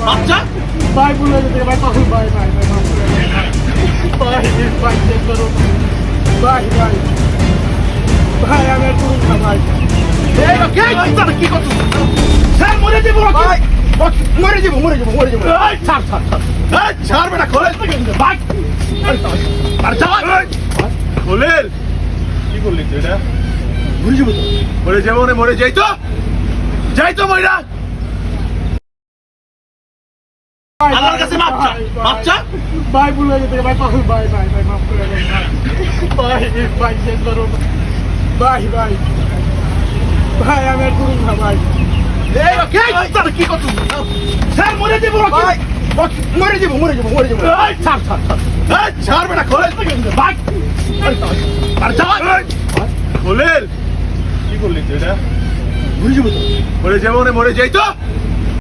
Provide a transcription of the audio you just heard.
বাচ্চা ভাই ভুলে গেছে ভাই, পাগল ভাই, ভাই ভাই মাফ করে দেন ভাই, ভাই চেক করো ভাই, ভাই ভাই আমি আর করুন না ভাই। এই কে তোরা কি করছিস স্যার মরে যাব ভাই, মরে যাব এই ছাড় এই ছাড় বেটা খোলেল ভাই, আর যা খোলেল কি করলি তুই এটা? ভুলে যাবো তো মরে যাবো না, মরে যাই তো মইরা ভাই, আল্লাহর কাছে মাপ চা, মাপ চা। ভাই ভুলে গেছে ভাই, পাগল ভাই, ভাই ভাই মাফ করে দেন ভাই, ভাই চেক করো ভাই, ভাই ভাই আমি আর করুন না ভাই। এই কে তোরা কি করছিস স্যার মরে যাব ভাই, মরে যাব এই ছাড় এই ছাড় বেটা খোলেল ভাই, আর যা খোলেল কি করলি তুই এটা? ভুলে যাবো তো মরে যাবো না, মরে যাই তো